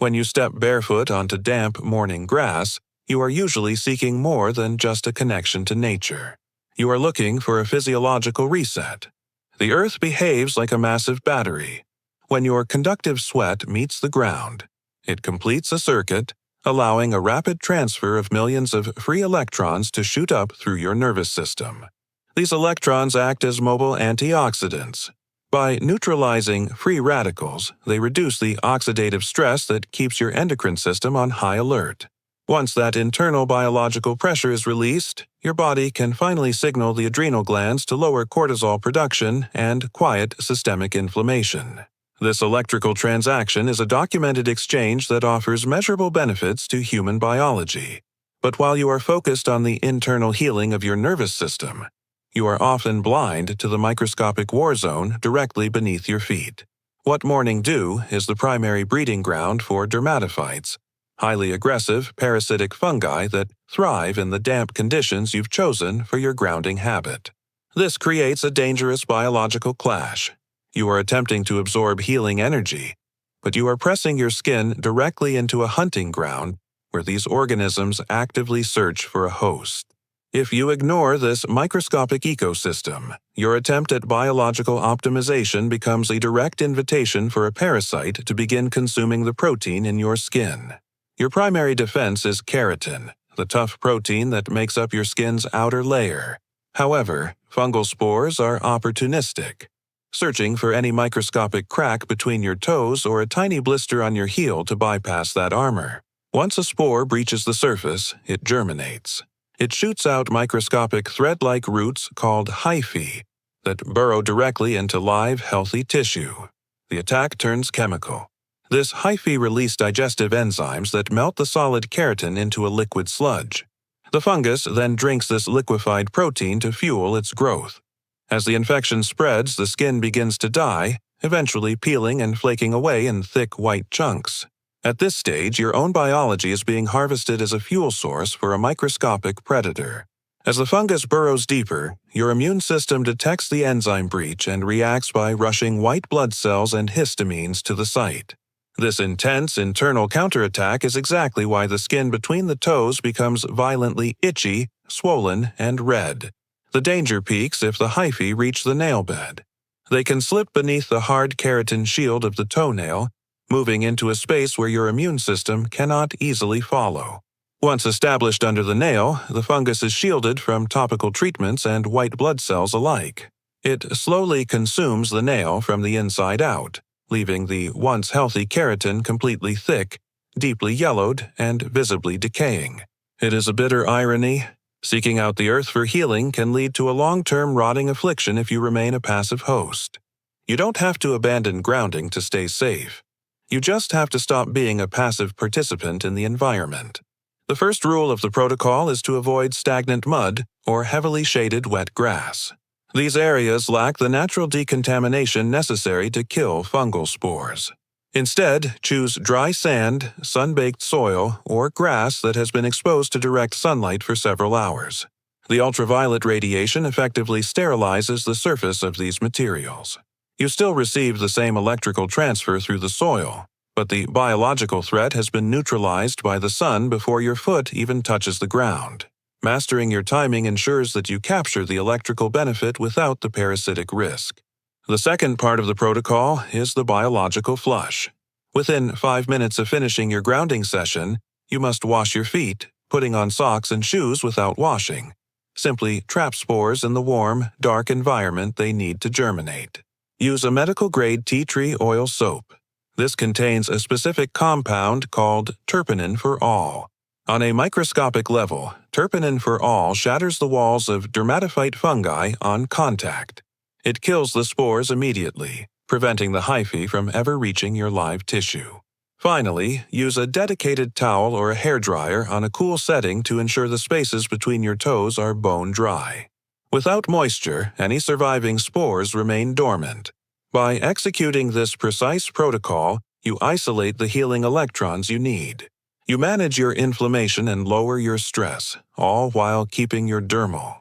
When you step barefoot onto damp morning grass, you are usually seeking more than just a connection to nature. You are looking for a physiological reset. The earth behaves like a massive battery. When your conductive sweat meets the ground, it completes a circuit, allowing a rapid transfer of millions of free electrons to shoot up through your nervous system. These electrons act as mobile antioxidants. By neutralizing free radicals, they reduce the oxidative stress that keeps your endocrine system on high alert. Once that internal biological pressure is released, your body can finally signal the adrenal glands to lower cortisol production and quiet systemic inflammation. This electrical transaction is a documented exchange that offers measurable benefits to human biology. But while you are focused on the internal healing of your nervous system, you are often blind to the microscopic war zone directly beneath your feet. What morning dew is the primary breeding ground for dermatophytes, highly aggressive parasitic fungi that thrive in the damp conditions you've chosen for your grounding habit. This creates a dangerous biological clash. You are attempting to absorb healing energy, but you are pressing your skin directly into a hunting ground where these organisms actively search for a host. If you ignore this microscopic ecosystem, your attempt at biological optimization becomes a direct invitation for a parasite to begin consuming the protein in your skin. Your primary defense is keratin, the tough protein that makes up your skin's outer layer. However, fungal spores are opportunistic, searching for any microscopic crack between your toes or a tiny blister on your heel to bypass that armor. Once a spore breaches the surface, it germinates. It shoots out microscopic thread-like roots called hyphae that burrow directly into live, healthy tissue. The attack turns chemical. This hyphae release digestive enzymes that melt the solid keratin into a liquid sludge. The fungus then drinks this liquefied protein to fuel its growth. As the infection spreads, the skin begins to die, eventually peeling and flaking away in thick white chunks. At this stage, your own biology is being harvested as a fuel source for a microscopic predator. As the fungus burrows deeper, your immune system detects the enzyme breach and reacts by rushing white blood cells and histamines to the site. This intense internal counterattack is exactly why the skin between the toes becomes violently itchy, swollen, and red. The danger peaks if the hyphae reach the nail bed. They can slip beneath the hard keratin shield of the toenail, moving into a space where your immune system cannot easily follow. Once established under the nail, the fungus is shielded from topical treatments and white blood cells alike. It slowly consumes the nail from the inside out, leaving the once healthy keratin completely thick, deeply yellowed, and visibly decaying. It is a bitter irony. Seeking out the earth for healing can lead to a long-term rotting affliction if you remain a passive host. You don't have to abandon grounding to stay safe. You just have to stop being a passive participant in the environment. The first rule of the protocol is to avoid stagnant mud or heavily shaded wet grass. These areas lack the natural decontamination necessary to kill fungal spores. Instead, choose dry sand, sun-baked soil, or grass that has been exposed to direct sunlight for several hours. The ultraviolet radiation effectively sterilizes the surface of these materials. You still receive the same electrical transfer through the soil, but the biological threat has been neutralized by the sun before your foot even touches the ground. Mastering your timing ensures that you capture the electrical benefit without the parasitic risk. The second part of the protocol is the biological flush. Within 5 minutes of finishing your grounding session, you must wash your feet, putting on socks and shoes without washing. Simply trap spores in the warm, dark environment they need to germinate. Use a medical-grade tea tree oil soap. This contains a specific compound called terpenin for all. On a microscopic level, terpenin for all shatters the walls of dermatophyte fungi on contact. It kills the spores immediately, preventing the hyphae from ever reaching your live tissue. Finally, use a dedicated towel or a hairdryer on a cool setting to ensure the spaces between your toes are bone dry. Without moisture, any surviving spores remain dormant. By executing this precise protocol, you isolate the healing electrons you need. You manage your inflammation and lower your stress, all while keeping your dermal,